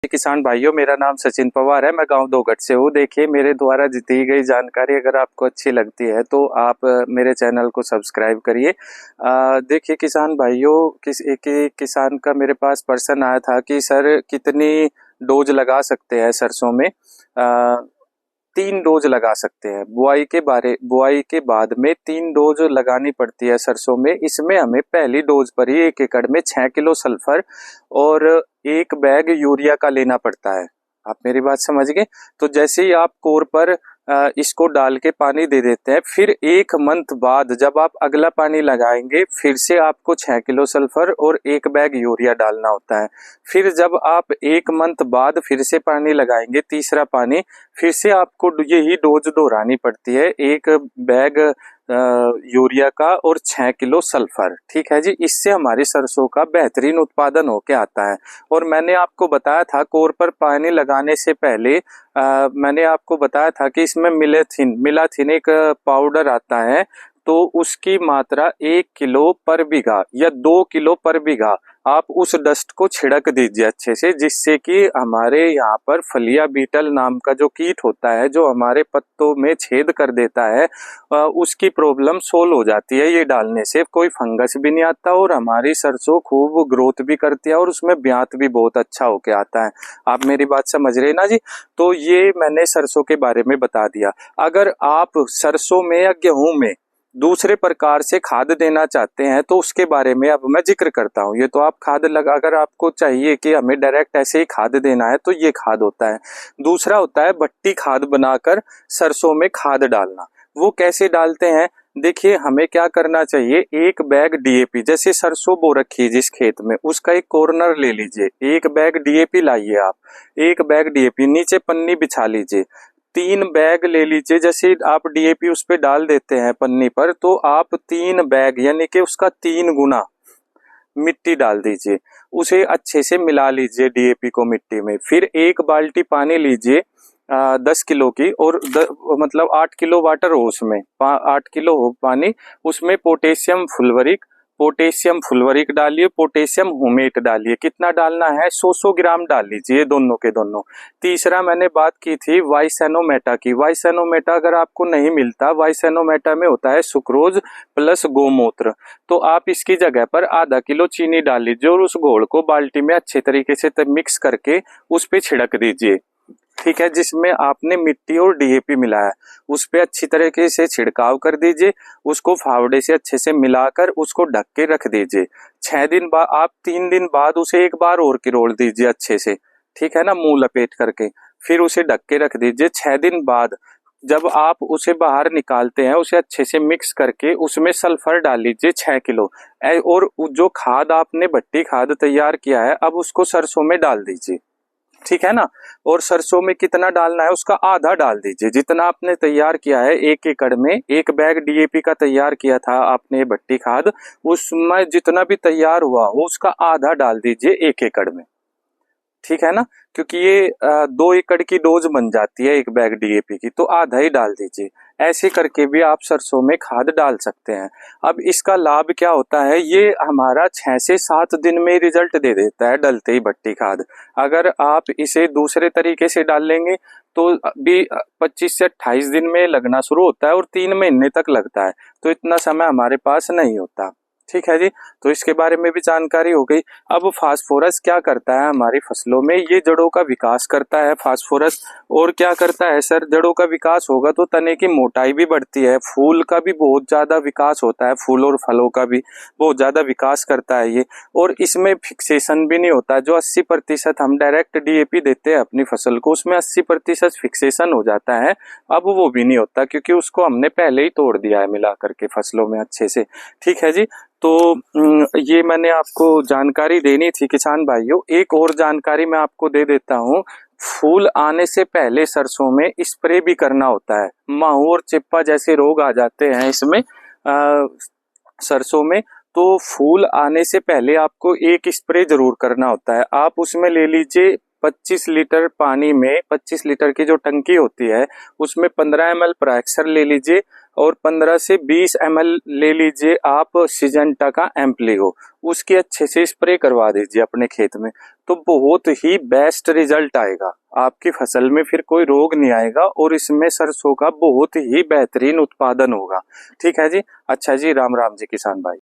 किसान भाइयों, मेरा नाम सचिन पवार है। मैं गांव दोगट से हूँ। देखिए, मेरे द्वारा दी गई जानकारी अगर आपको अच्छी लगती है तो आप मेरे चैनल को सब्सक्राइब करिए। देखिए किसान भाइयों, एक किसान का मेरे पास पर्सन आया था कि सर कितनी डोज लगा सकते हैं सरसों में। 3 डोज लगा सकते हैं। बुआई के बाद में 3 डोज लगानी पड़ती है सरसों में। इसमें हमें पहली डोज पर ही 1 एकड़ में 6 किलो सल्फर और 1 बैग यूरिया का लेना पड़ता है। आप मेरी बात समझ गए? तो जैसे ही आप कोर पर इसको डाल के पानी दे देते हैं, फिर 1 मंथ बाद जब आप अगला पानी लगाएंगे, फिर से आपको 6 किलो सल्फर और 1 बैग यूरिया डालना होता है। फिर जब आप 1 मंथ बाद फिर से पानी लगाएंगे, तीसरा पानी, फिर से आपको यही डोज दोहरानी पड़ती है, 1 बैग यूरिया का और 6 किलो सल्फर। ठीक है जी। इससे हमारी सरसों का बेहतरीन उत्पादन होके आता है। और मैंने आपको बताया था कोर पर पानी लगाने से पहले मैंने आपको बताया था कि इसमें मिलाथिन एक पाउडर आता है, तो उसकी मात्रा 1 किलो पर बीघा या 2 किलो पर बीघा आप उस डस्ट को छिड़क दीजिए अच्छे से, जिससे कि हमारे यहाँ पर फलिया बीटल नाम का जो कीट होता है, जो हमारे पत्तों में छेद कर देता है, उसकी प्रॉब्लम सोल्व हो जाती है। ये डालने से कोई फंगस भी नहीं आता और हमारी सरसों खूब ग्रोथ भी करती है और उसमें ब्यात भी बहुत अच्छा होके आता है। आप मेरी बात समझ रहे हैं ना जी? तो ये मैंने सरसों के बारे में बता दिया। अगर आप सरसों में या गेहूं में दूसरे प्रकार से खाद देना चाहते हैं तो उसके बारे में अब मैं जिक्र करता हूँ। ये तो आप खाद लगा, अगर आपको चाहिए कि हमें डायरेक्ट ऐसे ही खाद देना है तो ये खाद होता है। दूसरा होता है भट्टी खाद बनाकर सरसों में खाद डालना। वो कैसे डालते हैं? देखिए, हमें क्या करना चाहिए, 1 बैग डीएपी, जैसे सरसों बो रखी है जिस खेत में, उसका एक कॉर्नर ले लीजिए, 1 बैग डीएपी लाइए आप, 1 बैग डीएपी, नीचे पन्नी बिछा लीजिए, 3 बैग ले लीजिए। जैसे आप डीएपी उस पे डाल देते हैं पन्नी पर, तो आप 3 बैग यानी कि उसका 3 गुना मिट्टी डाल दीजिए। उसे अच्छे से मिला लीजिए डीएपी को मिट्टी में। फिर 1 बाल्टी पानी लीजिए 10 किलो की, और मतलब 8 किलो वाटर हो उसमें, 8 किलो हो पानी, उसमें पोटेशियम फुलवरिक डालिए, पोटेशियम हुमेट डालिए। कितना डालना है? 100 ग्राम डाल लीजिए, दोनों के दोनों। तीसरा मैंने बात की थी वाइसेनोमेटा की। वाइसेनोमेटा अगर आपको नहीं मिलता, वाइसेनोमेटा में होता है सुक्रोज प्लस गोमूत्र, तो आप इसकी जगह पर आधा किलो चीनी डाल लीजिए और उस घोल को बाल्टी में अच्छे तरीके से मिक्स करके उस पे छिड़क दीजिए। ठीक है, जिसमें आपने मिट्टी और डीएपी मिलाया उस पे अच्छी तरीके से छिड़काव कर दीजिए। उसको फावड़े से अच्छे से मिलाकर उसको ढक के रख दीजिए। 6 दिन बाद, आप 3 दिन बाद उसे एक बार और किरोड़ दीजिए अच्छे से। ठीक है ना, मुंह लपेट करके। फिर उसे ढक के रख दीजिए। 6 दिन बाद जब आप उसे बाहर निकालते हैं, उसे अच्छे से मिक्स करके उसमें सल्फर डाल लीजिए 6 किलो। और जो खाद आपने भट्टी खाद तैयार किया है, अब उसको सरसों में डाल दीजिए। ठीक है ना? और सरसों में कितना डालना है, उसका आधा डाल दीजिए। जितना आपने तैयार किया है 1 एकड़ में, 1 बैग डीएपी का तैयार किया था आपने भट्टी खाद, उसमें जितना भी तैयार हुआ हो उसका आधा डाल दीजिए 1 एकड़ में। ठीक है ना? क्योंकि ये 2 एकड़ की डोज बन जाती है 1 बैग डीएपी की, तो आधा ही डाल दीजिए। ऐसे करके भी आप सरसों में खाद डाल सकते हैं। अब इसका लाभ क्या होता है, ये हमारा 6 से 7 दिन में रिजल्ट दे देता है डलते ही भट्टी खाद। अगर आप इसे दूसरे तरीके से डाल लेंगे तो भी 25 से 28 दिन में लगना शुरू होता है और 3 महीने तक लगता है, तो इतना समय हमारे पास नहीं होता। ठीक है जी। तो इसके बारे में भी जानकारी हो गई। अब फास्फोरस क्या करता है हमारी फसलों में? ये जड़ों का विकास करता है फास्फोरस। और क्या करता है सर? जड़ों का विकास होगा तो तने की मोटाई भी बढ़ती है, फूल का भी बहुत ज्यादा विकास होता है, फूल और फलों का भी बहुत ज्यादा विकास करता है ये। और इसमें फिक्सेशन भी नहीं होता। जो 80% हम डायरेक्ट डीएपी देते हैं अपनी फसल को, उसमें 80% फिक्सेशन हो जाता है। अब वो भी नहीं होता, क्योंकि उसको हमने पहले ही तोड़ दिया है मिला करके फसलों में अच्छे से। ठीक है जी। तो ये मैंने आपको जानकारी देनी थी किसान भाइयों। एक और जानकारी मैं आपको दे देता हूँ। फूल आने से पहले सरसों में स्प्रे भी करना होता है। माहू और चिप्पा जैसे रोग आ जाते हैं इसमें सरसों में, तो फूल आने से पहले आपको एक स्प्रे जरूर करना होता है। आप उसमें ले लीजिए 25 लीटर पानी में, 25 लीटर की जो टंकी होती है उसमें 15 ml प्रोएक्सर ले लीजिए और 15 से 20 ml ले लीजिए आप सिजेंटा का एम्प्लीगो, उसकी अच्छे से स्प्रे करवा दीजिए अपने खेत में, तो बहुत ही बेस्ट रिजल्ट आएगा। आपकी फसल में फिर कोई रोग नहीं आएगा और इसमें सरसों का बहुत ही बेहतरीन उत्पादन होगा। ठीक है जी। अच्छा जी, राम राम जी किसान भाई।